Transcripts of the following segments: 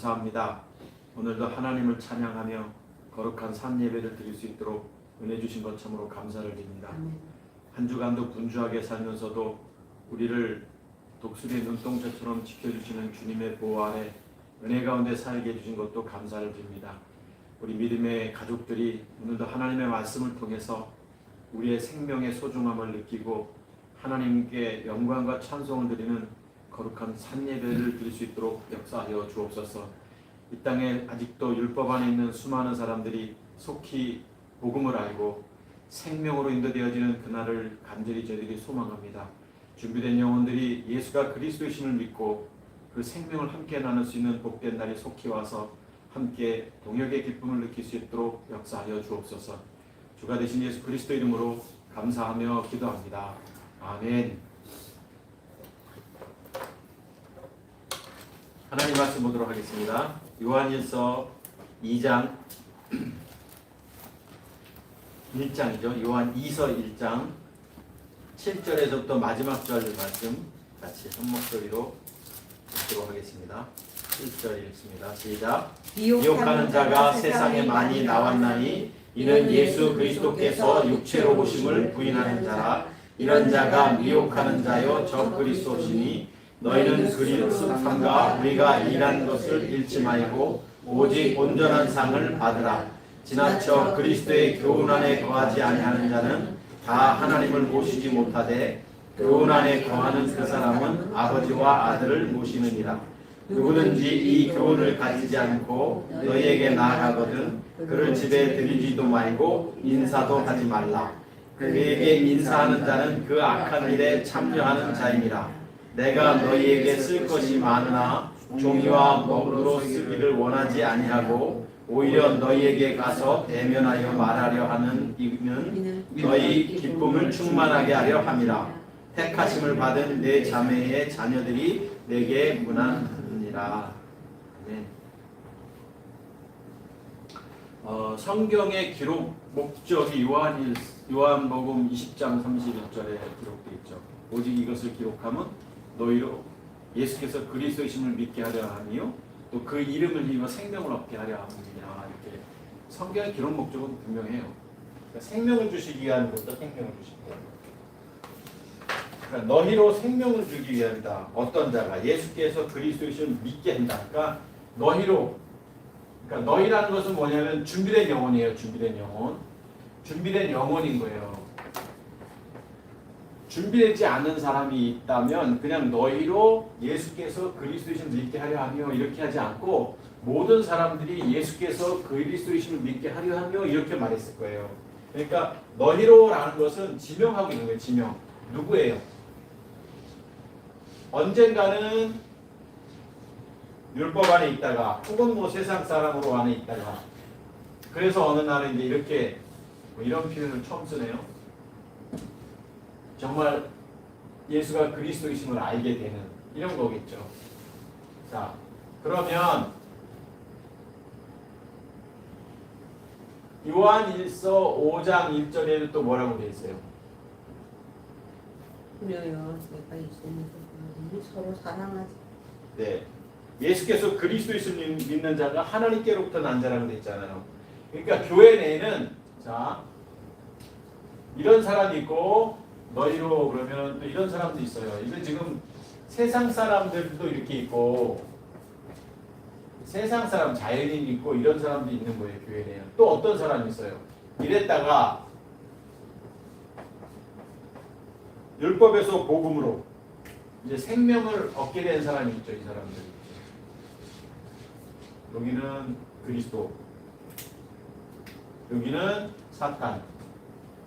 감사합니다. 오늘도 하나님을 찬양하며 거룩한 산 예배를 드릴 수 있도록 은혜 주신 것 참으로 감사를 드립니다. 한 주간도 분주하게 살면서도 우리를 독수리의 눈동자처럼 지켜주시는 주님의 보호 아래 은혜 가운데 살게 해주신 것도 감사를 드립니다. 우리 믿음의 가족들이 오늘도 하나님의 말씀을 통해서 우리의 생명의 소중함을 느끼고 하나님께 영광과 찬송을 드리는 거룩한 산 예배를 드릴 수 있도록 역사하여 주옵소서. 이 땅에 아직도 율법 안에 있는 수많은 사람들이 속히 복음을 알고 생명으로 인도되어지는 그날을 간절히 저희들이 소망합니다. 준비된 영혼들이 예수가 그리스도이심을 믿고 그 생명을 함께 나눌 수 있는 복된 날이 속히 와서 함께 동역의 기쁨을 느낄 수 있도록 역사하여 주옵소서. 주가 되신 예수 그리스도 이름으로 감사하며 기도합니다. 아멘. 하나님 말씀 보도록 하겠습니다. 요한일서 2장 1장이죠. 요한 2서 1장 7절에서부터 마지막 절 말씀 같이 한 목소리로 읽도록 하겠습니다. 1절 읽습니다. 시작. 미혹하는 자가 세상에 많이 나왔나니 이는 예수 그리스도께서 육체로 오심을 부인하는 자라. 이런 자가 미혹하는 자요 적 그리스도시니 너희는 그리스도함과 우리가 일한 것을 잃지 말고 오직 온전한 상을 받으라. 지나쳐 그리스도의 교훈 안에 거하지 아니하는 자는 다 하나님을 모시지 못하되 교훈 안에 거하는 그 사람은 아버지와 아들을 모시느니라. 누구든지 이 교훈을 가지지 않고 너희에게 나아가거든 그를 집에 들이지도 말고 인사도 하지 말라. 그에게 인사하는 자는 그 악한 일에 참여하는 자이니라. 내가 너희에게 쓸 것이 많으나 종이와 먹으로 쓰기를 원하지 아니하고 오히려 너희에게 가서 대면하여 말하려 하는 이는 너희 기쁨을 충만하게 하려 함이라. 택하심을 받은 내 자매의 자녀들이 내게 문안하느니라. 아멘. 성경의 기록 목적이 요한복음 20장 31절에 기록되어 있죠. 오직 이것을 기록하면 너희로 예수께서 그리스도이심을 믿게 하려 하며 또 그 이름을 힘입어 생명을 얻게 하려 함이라. 이렇게 성경의 기록 목적은 분명해요. 그러니까 생명을 주시기 위한 것도 생명을 주시기 위한 것. 그러니까 너희로 생명을 주기 위함이다. 어떤 자가 예수께서 그리스도이심을 믿게 한다. 그러니까 너희로, 그러니까 너희라는 것은 뭐냐면 준비된 영혼이에요. 준비된 영혼. 준비된 영혼인 거예요. 준비되지 않은 사람이 있다면 그냥 너희로 예수께서 그리스도이심을 믿게 하려 하며 이렇게 하지 않고 모든 사람들이 예수께서 그리스도이심을 믿게 하려 하며 이렇게 말했을 거예요. 그러니까 너희로라는 것은 지명하고 있는 거예요. 지명. 누구예요? 언젠가는 율법 안에 있다가 혹은 뭐 세상 사람으로 안에 있다가 그래서 어느 날은 이제 이렇게 뭐 이런 표현을 처음 쓰네요. 정말 예수가 그리스도이심을 알게 되는 이런 거겠죠. 자, 그러면 요한일서 5장 1절에는 또 뭐라고 되어 있어요? 그래요. 내가 있으면 서로 사랑하지. 네, 예수께서 그리스도이심을 믿는 자가 하나님께로부터 난 자라고 되어 있잖아요. 그러니까 교회 내에는 자 이런 사람이 있고 너희로 그러면 또 이런 사람도 있어요. 이건 지금 세상 사람들도 이렇게 있고 세상 사람 자연인 있고 이런 사람도 있는 거예요. 교회 내에 또 어떤 사람이 있어요. 이랬다가 율법에서 복음으로 이제 생명을 얻게 된 사람이 있죠. 이 사람들. 여기는 그리스도, 여기는 사탄.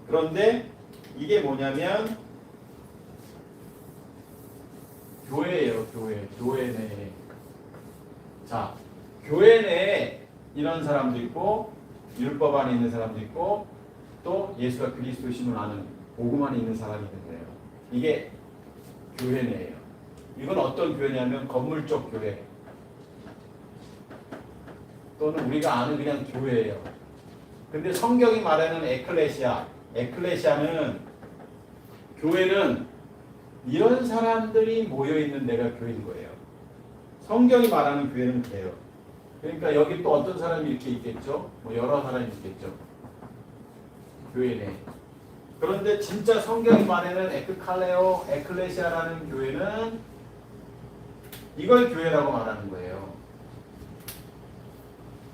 그런데 이게 뭐냐면 교회예요. 교회 내에. 자, 교회 내에 이런 사람도 있고 율법 안에 있는 사람도 있고 또 예수가 그리스도이심을 아는 복음 안에 있는 사람이 있는 거예요. 이게 교회 내예요. 이건 어떤 교회냐면 건물적 교회 또는 우리가 아는 그냥 교회예요. 근데 성경이 말하는 에클레시아는 교회는 이런 사람들이 모여있는 데가 교회인 거예요. 성경이 말하는 교회는 그래요. 그러니까 여기 또 어떤 사람이 이렇게 있겠죠? 뭐 여러 사람이 있겠죠. 교회 내. 그런데 진짜 성경이 말하는 에크칼레오, 에클레시아라는 교회는 이걸 교회라고 말하는 거예요.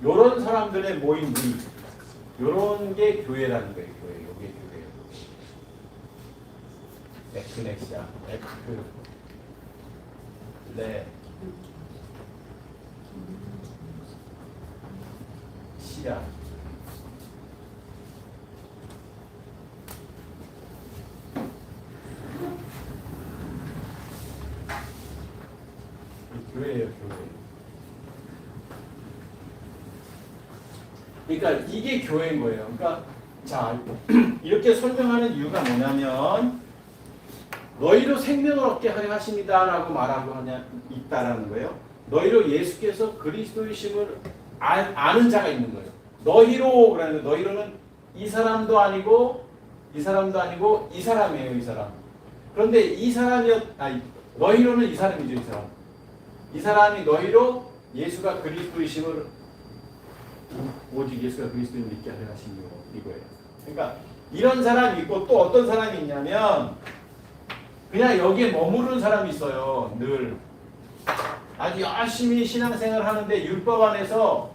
요런 사람들의 모임, 요런 게 교회라는 거예요. 교회. 요게 교회예요. 에클레시아, 시아. 교회예요, 교회. 그러니까 이게 교회인 거예요. 그러니까 자 이렇게 설명하는 이유가 뭐냐면 너희로 생명을 얻게 하려 하십니다라고 말하고 있다라는 거예요. 너희로 예수께서 그리스도이심을 아는 자가 있는 거예요. 너희로 그러는데 너희로는 이 사람도 아니고 이 사람도 아니고 이 사람이에요. 이 사람. 그런데 이 너희로는 이 사람이죠. 이 사람. 이 사람이 너희로 예수가 그리스도이심을 오직 예수가 그리스도를 믿게 하려 하신 이거예요. 그러니까 이런 사람이 있고 또 어떤 사람이 있냐면 그냥 여기에 머무르는 사람이 있어요. 늘 아주 열심히 신앙생활을 하는데 율법 안에서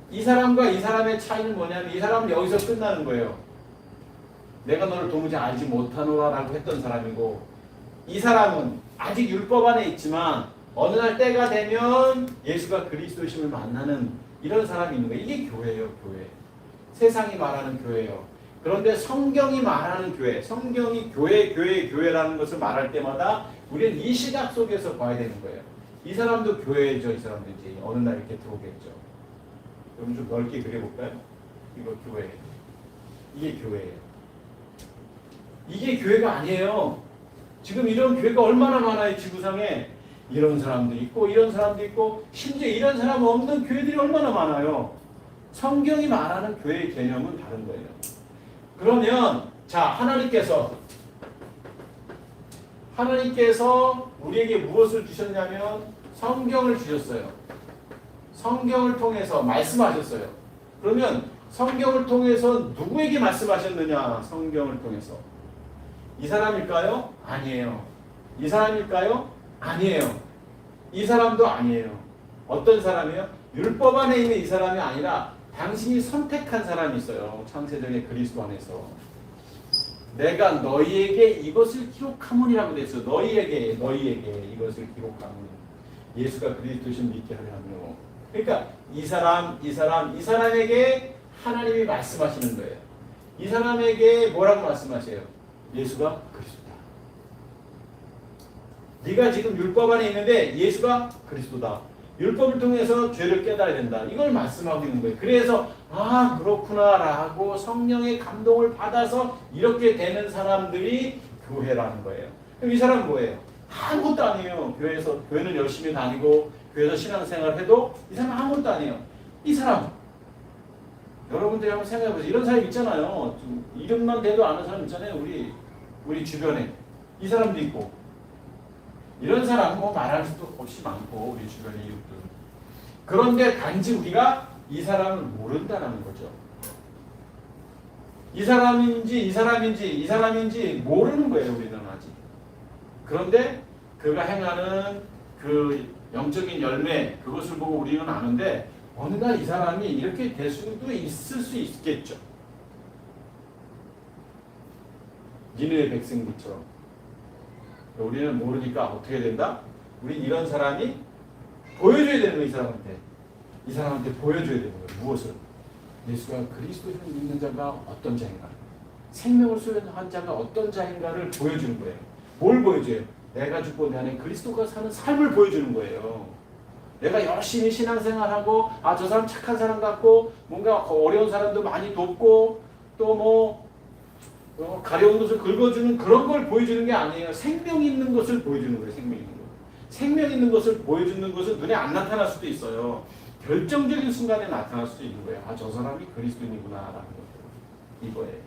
이 사람과 이 사람의 차이는 뭐냐면 이 사람은 여기서 끝나는 거예요. 내가 너를 도무지 알지 못하노라라고 했던 사람이고 이 사람은 아직 율법 안에 있지만 어느 날 때가 되면 예수가 그리스도심을 만나는 이런 사람이 있는 거예요. 이게 교회예요. 교회. 세상이 말하는 교회예요. 그런데 성경이 말하는 교회, 성경이 교회라는 것을 말할 때마다 우리는 이 시각 속에서 봐야 되는 거예요. 이 사람도 교회죠. 이 사람도 이제 어느 날 이렇게 들어오겠죠. 그럼 좀 넓게 그려볼까요? 이거 교회. 이게 교회예요. 이게 교회가 아니에요. 지금 이런 교회가 얼마나 많아요. 지구상에. 이런 사람도 있고 이런 사람도 있고 심지어 이런 사람 없는 교회들이 얼마나 많아요. 성경이 말하는 교회의 개념은 다른 거예요. 그러면 자 하나님께서 우리에게 무엇을 주셨냐면 성경을 주셨어요. 성경을 통해서 말씀하셨어요. 그러면 성경을 통해서 누구에게 말씀하셨느냐? 성경을 통해서 이 사람일까요? 아니에요. 이 사람일까요? 아니에요. 이 사람도 아니에요. 어떤 사람이에요? 율법 안에 있는 이 사람이 아니라 당신이 선택한 사람이 있어요. 창세전에 그리스도 안에서. 내가 너희에게 이것을 기록하문이라고 됐어요. 너희에게 이것을 기록하문. 예수가 그리스도신 믿게 하려 하며. 그러니까 이 사람에게 하나님이 말씀하시는 거예요. 이 사람에게 뭐라고 말씀하세요? 예수가 그리스도다. 네가 지금 율법 안에 있는데 예수가 그리스도다. 율법을 통해서 죄를 깨달아야 된다. 이걸 말씀하고 있는 거예요. 그래서 그렇구나라고 성령의 감동을 받아서 이렇게 되는 사람들이 교회라는 거예요. 그럼 이 사람은 뭐예요? 아무것도 아니에요. 교회는 열심히 다니고 교회에서 신앙생활을 해도 이 사람은 아무것도 아니에요. 이 사람 여러분들이 한번 생각해보세요. 이런 사람 있잖아요. 이름만 대도 아는 사람 있잖아요. 우리 주변에 이 사람도 있고 이런 사람 말할 수도 없이 많고 우리 주변의 이웃들. 그런데 단지 우리가 이 사람을 모른다는 거죠. 이 사람인지 모르는 거예요. 우리는 아직. 그런데 그가 행하는 그 영적인 열매 그것을 보고 우리는 아는데 어느 날 이 사람이 이렇게 될 수도 있을 수 있겠죠. 니느웨 백성들처럼. 우리는 모르니까 어떻게 된다? 우리 이런 사람이 보여줘야 되는 거예요. 이 사람한테 보여줘야 되는 거예요. 무엇을? 예수가 그리스도를 믿는 자가 어떤 자인가? 생명을 소유한 자가 어떤 자인가를 보여주는 거예요. 뭘 보여줘요? 내가 죽고 내 안에 그리스도가 사는 삶을 보여주는 거예요. 내가 열심히 신앙생활하고 저 사람 착한 사람 같고 뭔가 어려운 사람도 많이 돕고 또 가려운 것을 긁어주는 그런 걸 보여주는 게 아니에요. 생명 있는 것을 보여주는 거예요. 생명 있는 것. 생명 있는 것을 보여주는 것은 눈에 안 나타날 수도 있어요. 결정적인 순간에 나타날 수도 있는 거예요. 저 사람이 그리스도인이구나 라는 거. 이거예요.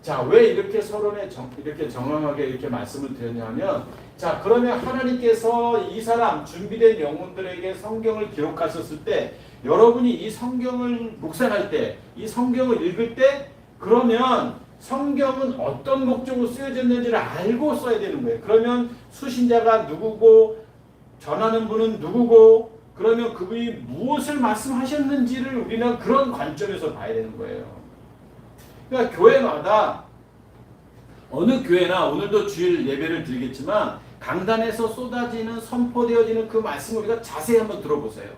자, 왜 이렇게 서론에 이렇게 정확하게 이렇게 말씀을 드렸냐면, 자, 그러면 하나님께서 이 사람 준비된 영혼들에게 성경을 기록하셨을 때, 여러분이 이 성경을 묵상할 때, 이 성경을 읽을 때, 그러면 성경은 어떤 목적으로 쓰여졌는지를 알고 써야 되는 거예요. 그러면 수신자가 누구고, 전하는 분은 누구고, 그러면 그분이 무엇을 말씀하셨는지를 우리는 그런 관점에서 봐야 되는 거예요. 그러니까 교회마다 어느 교회나 오늘도 주일 예배를 드리겠지만 강단에서 쏟아지는 선포되어지는 그 말씀을 우리가 자세히 한번 들어보세요.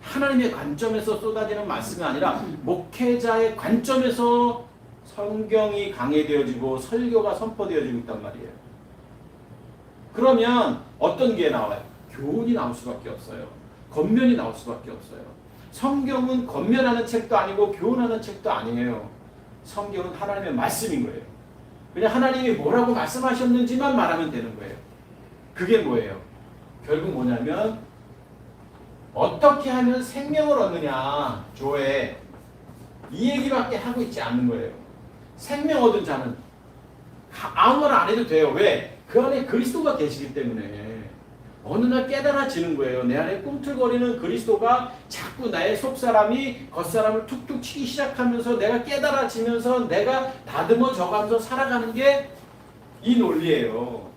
하나님의 관점에서 쏟아지는 말씀이 아니라 목회자의 관점에서 성경이 강해되어지고 설교가 선포되어지고 있단 말이에요. 그러면 어떤 게 나와요? 교훈이 나올 수밖에 없어요. 겉면이 나올 수밖에 없어요. 성경은 겉면하는 책도 아니고 교훈하는 책도 아니에요. 성경은 하나님의 말씀인 거예요. 그냥 하나님이 뭐라고 말씀하셨는지만 말하면 되는 거예요. 그게 뭐예요? 결국 뭐냐면 어떻게 하면 생명을 얻느냐, 조회, 이 얘기밖에 하고 있지 않는 거예요. 생명 얻은 자는 아무 말 안 해도 돼요. 왜? 그 안에 그리스도가 계시기 때문에. 어느 날 깨달아지는 거예요. 내 안에 꿈틀거리는 그리스도가 자꾸 나의 속사람이 겉사람을 툭툭 치기 시작하면서 내가 깨달아지면서 내가 다듬어져가면서 살아가는 게 이 논리예요.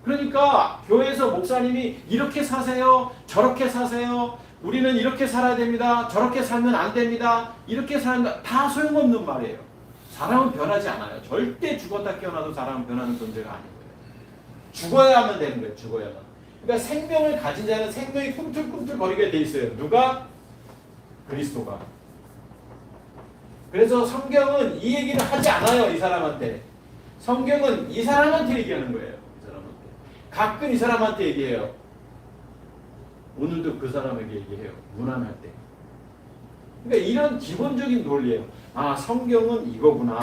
그러니까 교회에서 목사님이 이렇게 사세요, 저렇게 사세요, 우리는 이렇게 살아야 됩니다, 저렇게 살면 안 됩니다, 이렇게 살면 다 소용없는 말이에요. 사람은 변하지 않아요. 절대 죽었다 깨어나도 사람은 변하는 존재가 아닌 거예요. 죽어야만 되는 거예요. 죽어야만. 그러니까 생명을 가진 자는 생명이 꿈틀꿈틀거리게 돼 있어요. 누가? 그리스도가. 그래서 성경은 이 얘기를 하지 않아요. 이 사람한테. 성경은 이 사람한테 얘기하는 거예요. 이 사람한테. 가끔 이 사람한테 얘기해요. 오늘도 그 사람에게 얘기해요. 무난할 때. 그러니까 이런 기본적인 논리예요. 아, 성경은 이거구나.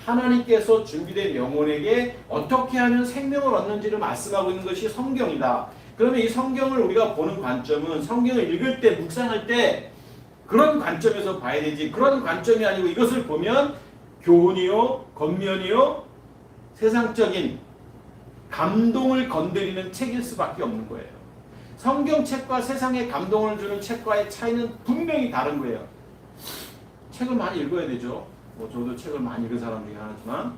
하나님께서 준비된 영혼에게 어떻게 하면 생명을 얻는지를 말씀하고 있는 것이 성경이다. 그러면 이 성경을 우리가 보는 관점은 성경을 읽을 때, 묵상할 때 그런 관점에서 봐야 되지. 그런 관점이 아니고 이것을 보면 교훈이요, 겉면이요, 세상적인 감동을 건드리는 책일 수밖에 없는 거예요. 성경책과 세상에 감동을 주는 책과의 차이는 분명히 다른 거예요. 책을 많이 읽어야 되죠. 뭐 저도 책을 많이 읽은 사람 중에 하나지만,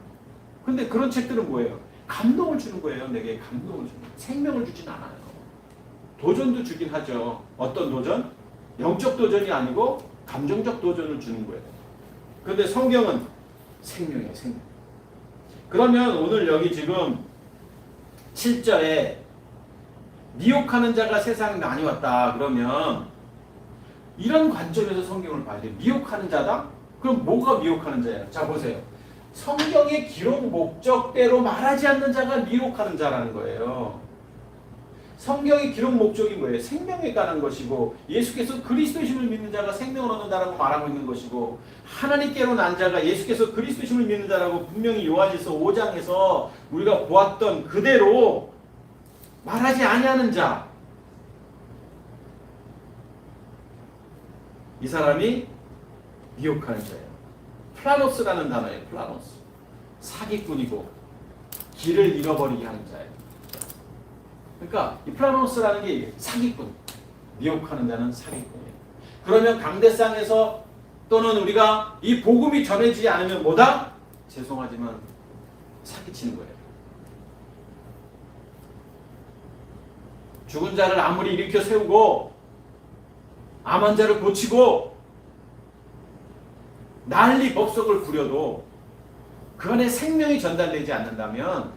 근데 그런 책들은 뭐예요? 감동을 주는 거예요. 내게 감동을 주는 거예요. 생명을 주진 않아요. 도전도 주긴 하죠. 어떤 도전? 영적 도전이 아니고 감정적 도전을 주는 거예요. 그런데 성경은 생명이에요. 생명. 그러면 오늘 여기 지금 7절에 미혹하는 자가 세상에 많이 왔다. 그러면 이런 관점에서 성경을 봐야 돼요. 미혹하는 자다? 그럼 뭐가 미혹하는 자예요? 자, 보세요. 성경의 기록 목적대로 말하지 않는 자가 미혹하는 자라는 거예요. 성경의 기록 목적이 뭐예요? 생명에 관한 것이고, 예수께서 그리스도심을 믿는 자가 생명을 얻는다라고 말하고 있는 것이고, 하나님께로 난 자가 예수께서 그리스도심을 믿는 자라고 분명히 요한일서 5장에서 우리가 보았던 그대로 말하지 아니하는 자, 이 사람이 미혹하는 자예요. 플라노스라는 단어예요. 플라노스. 사기꾼이고 길을 잃어버리게 하는 자예요. 그러니까 이 플라노스라는 게 사기꾼, 미혹하는 자는 사기꾼이에요. 그러면 강대상에서 또는 우리가 이 복음이 전해지지 않으면 뭐다? 죄송하지만 사기치는 거예요. 죽은 자를 아무리 일으켜 세우고 암 환자를 고치고 난리 법석을 부려도 그 안에 생명이 전달되지 않는다면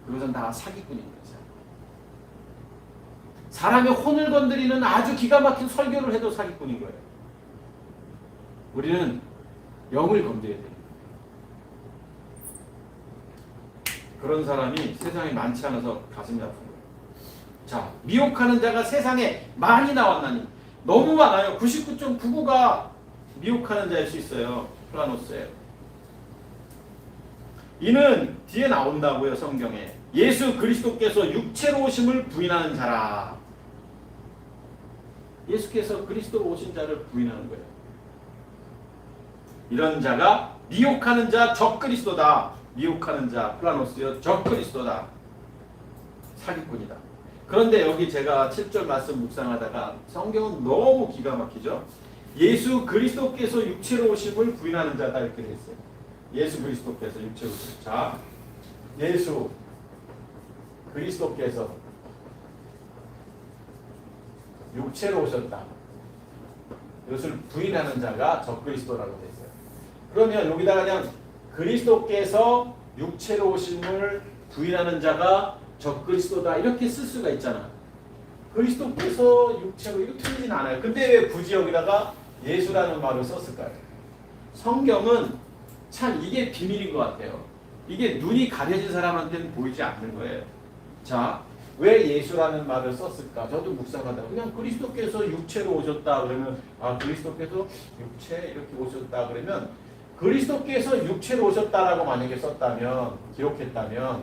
그것은 다 사기꾼인 거죠. 사람의 혼을 건드리는 아주 기가 막힌 설교를 해도 사기꾼인 거예요. 우리는 영을 건드려야 돼요. 그런 사람이 세상에 많지 않아서 가슴이 아픈 거예요. 자, 미혹하는 자가 세상에 많이 나왔나니, 너무 많아요. 99.99가 미혹하는 자일 수 있어요. 플라노스예요. 이는 뒤에 나온다고요. 성경에. 예수 그리스도께서 육체로 오심을 부인하는 자라. 예수께서 그리스도로 오신 자를 부인하는 거예요. 이런 자가 미혹하는 자 적그리스도다. 미혹하는 자 플라노스요 적그리스도다. 사기꾼이다. 그런데 여기 제가 7절 말씀 묵상하다가 성경은 너무 기가 막히죠. 예수 그리스도께서 육체로 오심을 부인하는 자다 이렇게 돼 있어요. 예수 그리스도께서 육체로 오심. 자, 예수 그리스도께서 육체로 오셨다. 이것을 부인하는 자가 적그리스도라고 되어 있어요. 그러면 여기다가 그냥 그리스도께서 육체로 오심을 부인하는 자가 적그리스도다 이렇게 쓸 수가 있잖아. 그리스도께서 육체로 이거 틀리진 않아요. 근데 왜 굳이 여기다가 예수라는 말을 썼을까요? 성경은 참 이게 비밀인 것 같아요. 이게 눈이 가려진 사람한테는 보이지 않는 거예요. 자, 왜 예수라는 말을 썼을까? 저도 묵상하다가 그냥 그리스도께서 육체로 오셨다 그러면 아 그리스도께서 육체 이렇게 오셨다 그러면 그리스도께서 육체로 오셨다라고 만약에 썼다면 기록했다면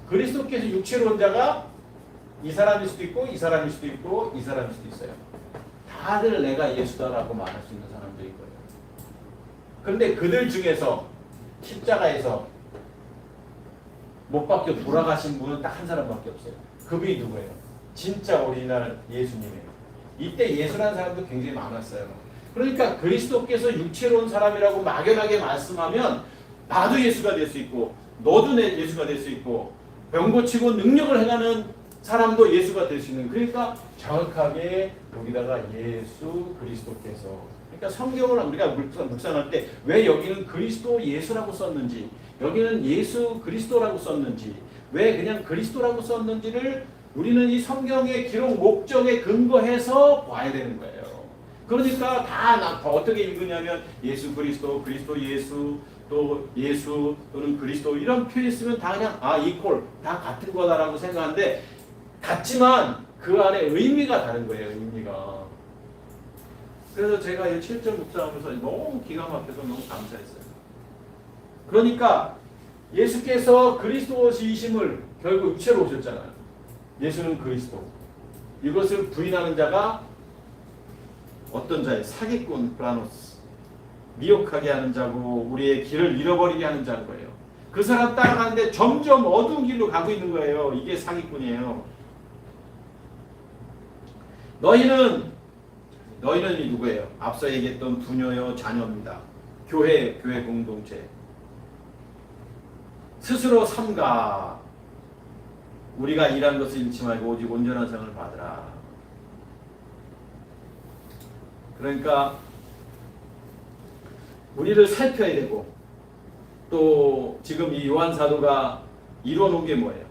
그리스도께서 육체로 온 자가 이 사람일 수도 있고 이 사람일 수도 있고 이 사람일 수도 있어요. 다들 내가 예수다라고 말할 수 있는 사람들인 거예요. 그런데 그들 중에서 십자가에서 못 박혀 돌아가신 분은 딱 한 사람밖에 없어요. 그분이 누구예요? 진짜 오리지널 예수님이에요. 이때 예수라는 사람도 굉장히 많았어요. 그러니까 그리스도께서 육체로 온 사람이라고 막연하게 말씀하면 나도 예수가 될 수 있고 너도 내 예수가 될 수 있고 병 고치고 능력을 행하는 사람도 예수가 될 수 있는 그러니까 정확하게 여기다가 예수 그리스도께서 그러니까 성경을 우리가 묵상할 때 왜 여기는 그리스도 예수라고 썼는지 여기는 예수 그리스도라고 썼는지 왜 그냥 그리스도라고 썼는지를 우리는 이 성경의 기록 목적에 근거해서 봐야 되는 거예요. 그러니까 다 어떻게 읽으냐면 예수 그리스도, 그리스도 예수, 또 예수 또는 그리스도 이런 표현 쓰면 다 그냥 이퀄 다 같은 거다라고 생각하는데 같지만 그 안에 의미가 다른 거예요. 의미가. 그래서 제가 이 7절 묵상하면서 너무 기가 막혀서 너무 감사했어요. 그러니까 예수께서 그리스도이심을 결국 육체로 오셨잖아요. 예수는 그리스도. 이것을 부인하는 자가 어떤 자예요? 사기꾼 플라노스. 미혹하게 하는 자고 우리의 길을 잃어버리게 하는 자인 거예요. 그 사람 따라가는데 점점 어두운 길로 가고 있는 거예요. 이게 사기꾼이에요. 너희는 이 누구예요? 앞서 얘기했던 부녀요 자녀입니다. 교회 공동체. 스스로 삼가 우리가 일한 것을 잃지 말고 오직 온전한 상을 받으라. 그러니까 우리를 살펴야 되고 또 지금 이 요한 사도가 이루어 놓은 게 뭐예요?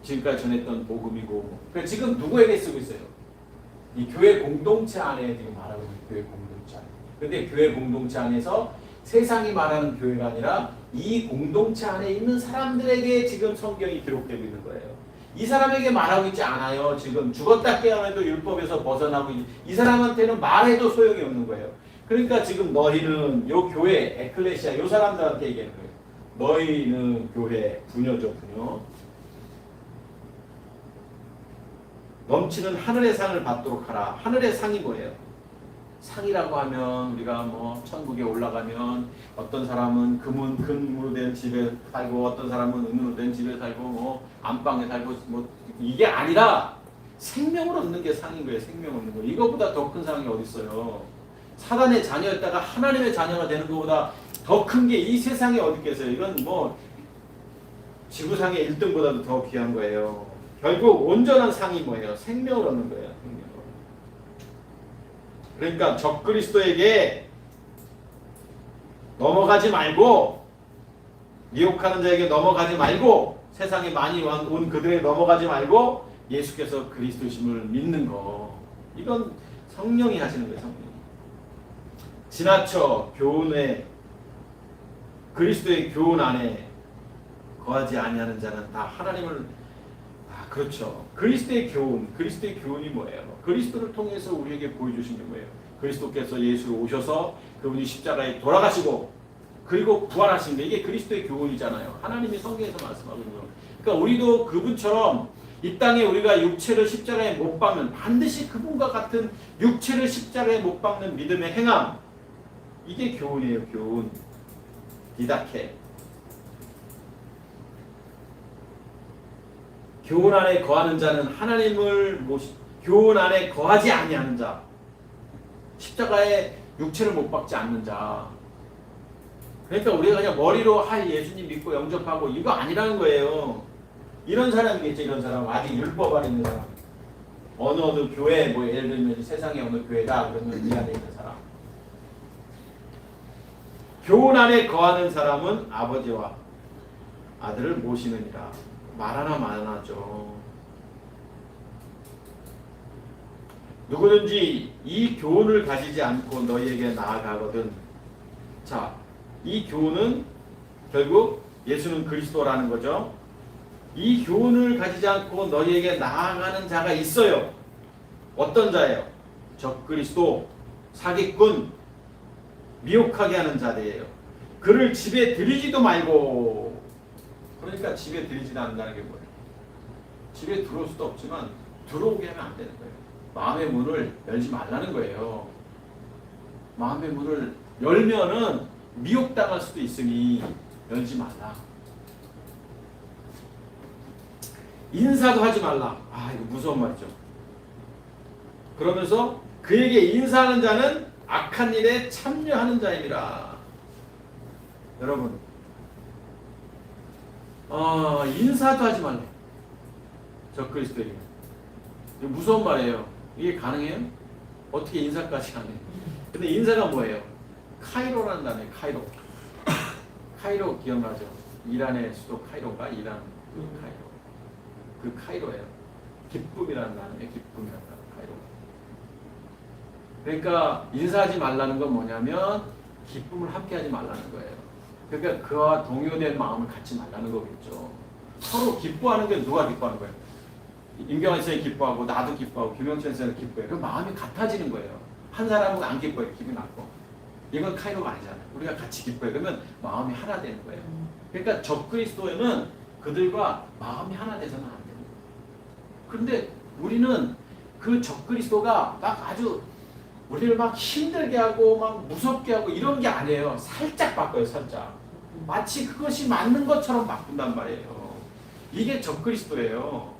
지금까지 전했던 복음이고 그러니까 지금 누구에게 쓰고 있어요? 이 교회 공동체 안에 지금 말하고 있는 교회 공동체 안에. 근데 교회 공동체 안에서 세상이 말하는 교회가 아니라 이 공동체 안에 있는 사람들에게 지금 성경이 기록되고 있는 거예요. 이 사람에게 말하고 있지 않아요. 지금 죽었다 깨어나도 율법에서 벗어나고 이 사람한테는 말해도 소용이 없는 거예요. 그러니까 지금 너희는 요 교회 에클레시아 요 사람들한테 얘기하는 거예요. 너희는 교회 부녀죠 부녀. 넘치는 하늘의 상을 받도록 하라. 하늘의 상이 뭐예요? 상이라고 하면 우리가 뭐 천국에 올라가면 어떤 사람은 금으로 된 집에 살고 어떤 사람은 은으로 된 집에 살고 뭐 안방에 살고 뭐 이게 아니라 생명을 얻는 게 상인 거예요. 생명 얻는 거. 이거보다 더 큰 상이 어디 있어요? 사단의 자녀였다가 하나님의 자녀가 되는 것보다 더 큰 게 이 세상에 어디 있겠어요? 이건 뭐 지구상의 1등보다도 더 귀한 거예요. 결국 온전한 상이 뭐예요? 생명을 얻는 거예요. 생명을. 그러니까 적그리스도에게 넘어가지 말고 미혹하는 자에게 넘어가지 말고 세상에 많이 온 그들에게 넘어가지 말고 예수께서 그리스도심을 믿는 거. 이건 성령이 하시는 거예요. 성령이. 지나쳐 교훈에 그리스도의 교훈 안에 거하지 아니하는 자는 다 하나님을 그렇죠. 그리스도의 교훈이 뭐예요? 그리스도를 통해서 우리에게 보여주신 게 뭐예요? 그리스도께서 예수로 오셔서 그분이 십자가에 돌아가시고 그리고 부활하신 게 이게 그리스도의 교훈이잖아요. 하나님이 성경에서 말씀하고 있는 거예요. 그러니까 우리도 그분처럼 이 땅에 우리가 육체를 십자가에 못 박는 반드시 그분과 같은 육체를 십자가에 못 박는 믿음의 행함 이게 교훈이에요. 교훈. 디다케. 교훈 안에 거하는 자는 하나님을 교훈 안에 거하지 아니하는 자, 십자가에 육체를 못 박지 않는 자. 그러니까 우리가 그냥 머리로 예수님 믿고 영접하고 이거 아니라는 거예요. 이런 사람이겠죠. 이런 사람 아직 율법 안에 있는 사람. 어느 교회 뭐 예를 들면 세상에 어느 교회다 그러면 이 안에 있는 사람. 교훈 안에 거하는 사람은 아버지와 아들을 모시느니라. 말하나 마나죠. 누구든지 이 교훈을 가지지 않고 너희에게 나아가거든. 자, 이 교훈은 결국 예수는 그리스도라는 거죠. 이 교훈을 가지지 않고 너희에게 나아가는 자가 있어요. 어떤 자예요? 적그리스도, 사기꾼, 미혹하게 하는 자들이에요. 그를 집에 들이지도 말고. 그러니까 집에 들이지도 않는다는 게 뭐예요? 집에 들어올 수도 없지만 들어오게 하면 안 되는 거예요. 마음의 문을 열지 말라는 거예요. 마음의 문을 열면은 미혹당할 수도 있으니 열지 말라. 인사도 하지 말라. 아, 이거 무서운 말이죠. 그러면서 그에게 인사하는 자는 악한 일에 참여하는 자입니다. 여러분, 인사도 하지 말래. 적그리스도에게. 이거 무서운 말이에요. 이게 가능해요? 어떻게 인사까지 하네. 근데 인사가 뭐예요? 카이로라는 단어예요. 카이로. 카이로 기억나죠? 이란의 수도 카이로가 이란 카이로. 그 카이로예요. 기쁨이라는 단어예요. 기쁨이라는 단어. 카이로. 그러니까 인사하지 말라는 건 뭐냐면 기쁨을 함께하지 말라는 거예요. 그러니까 그와 동요된 마음을 갖지 말라는 거겠죠. 서로 기뻐하는 게 누가 기뻐하는 거예요? 임경환 선생님이 기뻐하고 나도 기뻐하고 김영철 선생님이 기뻐해요. 그 마음이 같아지는 거예요. 한 사람은 안 기뻐해요. 기분 나쁘고. 이건 카이로가 아니잖아요. 우리가 같이 기뻐해요. 그러면 마음이 하나 되는 거예요. 그러니까 적그리스도에는 그들과 마음이 하나 돼서는 안 돼요. 그런데 우리는 그 적그리스도가 막 아주 우리를 막 힘들게 하고 막 무섭게 하고 이런 게 아니에요. 살짝 바꿔요. 살짝. 마치 그것이 맞는 것처럼 바꾼단 말이에요. 이게 적그리스도예요.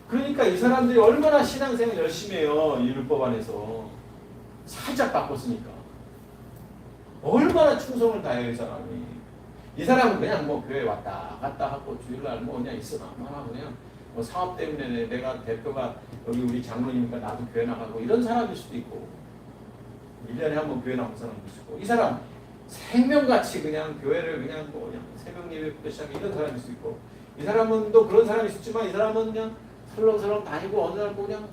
그러니까 이 사람들이 얼마나 신앙생활 열심히 해요. 이 율법 안에서. 살짝 바꿨으니까. 얼마나 충성을 다해요. 이 사람이. 이 사람은 그냥 뭐 교회 왔다 갔다 하고 주일날 뭐 그냥 있으나 그냥 뭐 사업 때문에 내가 대표가 여기 우리 장로니까 나도 교회 나가고 이런 사람일 수도 있고 1년에 한 번 교회 나온 사람도 있고 이 사람 생명같이 그냥 교회를 그냥 뭐 그냥 새벽 예배부터 시작해 이런 사람일 수도 있고 이 사람은 또 그런 사람이 있었지만 이 사람은 그냥 설렁설렁 다니고 어느 날 그냥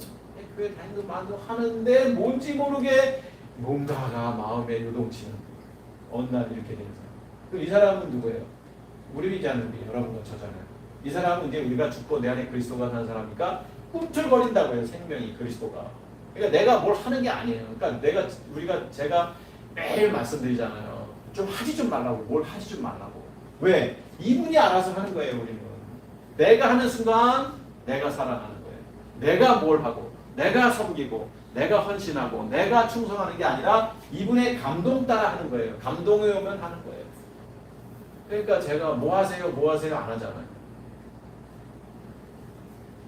교회 다니는 것만도 하는데 뭔지 모르게 뭔가가 마음에 요동치는 어느 날 이렇게 되는 사람. 그럼 이 사람은 누구예요? 우리이지 않는데 여러분과 저잖아요. 이 사람은 이제 우리가 죽고 내 안에 그리스도가 사는 사람이니까 꿈틀거린다고요. 생명이 그리스도가. 그러니까 내가 뭘 하는 게 아니에요. 그러니까 제가 매일 말씀드리잖아요. 좀 하지 좀 말라고. 뭘 하지 좀 말라고. 왜? 이분이 알아서 하는 거예요. 우리는. 내가 하는 순간 내가 살아가는 거예요. 내가 뭘 하고 내가 섬기고 내가 헌신하고 내가 충성하는 게 아니라 이분의 감동 따라 하는 거예요. 감동이 오면 하는 거예요. 그러니까 제가 뭐 하세요 안 하잖아요.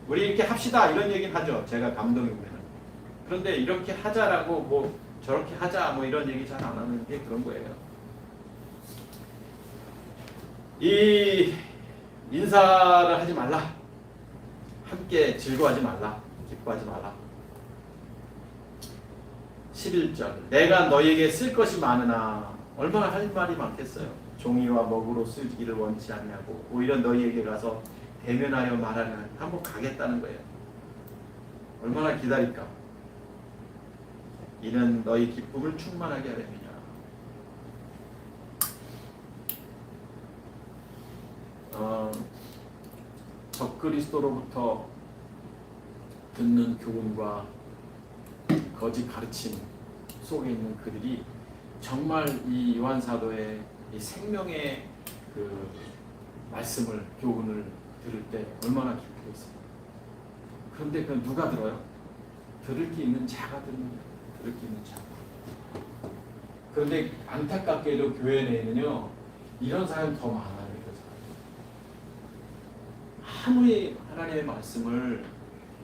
우리 이렇게 합시다 이런 얘기는 하죠. 제가 감동이 오면. 그런데 이렇게 하자라고 뭐 저렇게 하자 뭐 이런 얘기 잘 안 하는 게 그런 거예요. 이 인사를 하지 말라. 함께 즐거워하지 말라. 기뻐하지 말라. 11절 내가 너희에게 쓸 것이 많으나 얼마나 할 말이 많겠어요. 종이와 먹으로 쓰기를 원치 않냐고 오히려 너희에게 가서 대면하여 말하는 한번 가겠다는 거예요. 얼마나 기다릴까. 이는 너희 기쁨을 충만하게 하려니냐. 적그리스도로부터 듣는 교훈과 거짓 가르침 속에 있는 그들이 정말 이 요한 사도의 이 생명의 그 말씀을 교훈을 들을 때 얼마나 기쁘겠어요. 그런데 그 누가 들어요? 들을 게 있는 자가 듣는 들을 게 있는 자. 그런데 안타깝게도 교회 내에는요 이런 사람이 더 많아요. 이런 사람. 아무리 하나님의 말씀을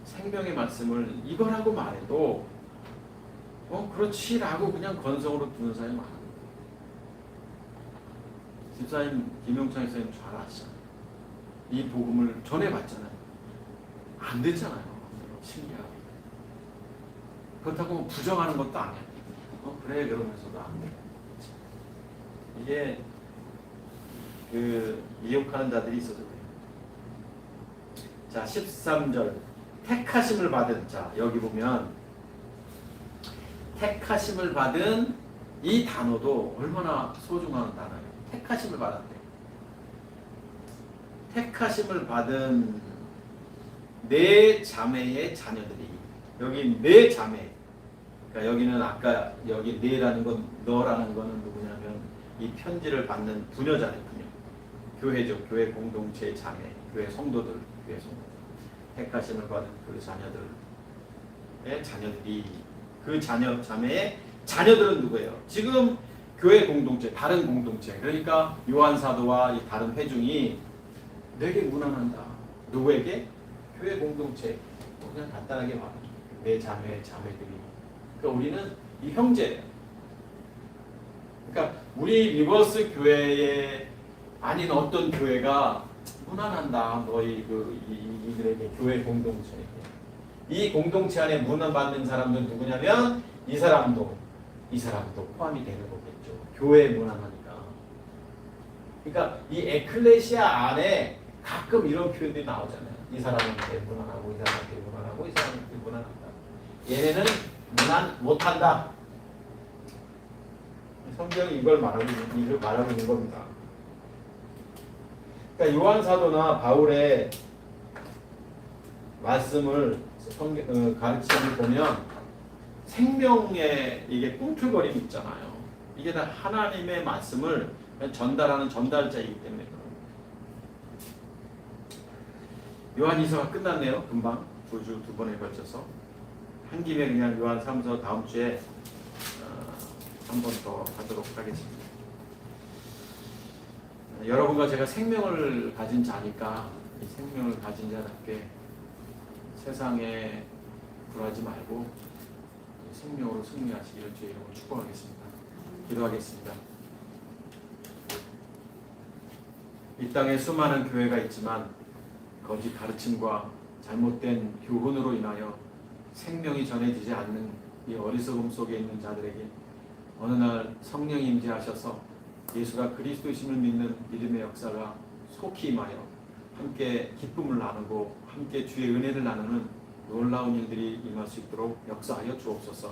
생명의 말씀을 이거라고 말해도 그렇지라고 그냥 건성으로 두는 사람이 많아요. 집사님 김용창 집사님 잘 아시잖아요. 이 복음을 전해봤잖아요. 안 됐잖아요. 신기하게. 그렇다고 부정하는 것도 아니에요. 그래 그러면서도 안 돼. 이게 미혹하는 자들이 있어서 그래요. 자 13절 택하심을 받은 자 여기 보면 택하심을 받은 이 단어도 얼마나 소중한 단어예요. 택하심을 받았대. 택하심을 받은 네 자매의 자녀들이 여기 네 자매. 그러니까 여기는 아까 여기 네라는 건 너라는 거는 누구냐면 이 편지를 받는 부녀자네 부녀. 교회죠. 교회 공동체의 자매. 교회 성도들. 교회 성도들. 택하심을 받은 그 자녀들의 자녀들이 그 자매의 자녀들은 누구예요? 지금 교회 공동체, 다른 공동체. 그러니까 요한 사도와 이 다른 회중이 내게 문안한다. 누구에게? 교회 공동체. 그냥 간단하게 말하죠. 내 자매들이. 그러니까 우리는 이 형제예요. 그러니까 우리 리버스 교회에 아닌 어떤 교회가 문안한다. 너희 이들에게 교회 공동체에게. 이 공동체 안에 문안 받는 사람들은 누구냐면 이 사람도 포함이 되는 거겠죠. 교회에 문안하니까. 그러니까 이 에클레시아 안에 가끔 이런 표현들이 나오잖아요. 이 사람한테 문안하고 이 사람한테 문안하고 이 사람한테 문안한다. 얘네는 문안 못한다. 성경이 이걸 말하고 있는 겁니다. 그러니까 요한 사도나 바울의 말씀을 가르침을 보면 생명의 이게 꿈틀거림이 있잖아요. 이게 다 하나님의 말씀을 전달하는 전달자이기 때문에 그런 거예요. 요한이서가 끝났네요. 금방 두 번에 걸쳐서 한 김에 그냥 요한 3서 다음 주에 한 번 더 하도록 하겠습니다. 여러분과 제가 생명을 가진 자니까 이 생명을 가진 자답게 세상에 굴하지 말고 생명으로 승리하시기를 주의 이름으로 축복하겠습니다. 기도하겠습니다. 이 땅에 수많은 교회가 있지만 거짓 가르침과 잘못된 교훈으로 인하여 생명이 전해지지 않는 이 어리석음 속에 있는 자들에게 어느 날 성령이 임재하셔서 예수가 그리스도이심을 믿는 믿음의 역사가 속히 임하여 함께 기쁨을 나누고 함께 주의 은혜를 나누는 놀라운 일들이 임할 수 있도록 역사하여 주옵소서.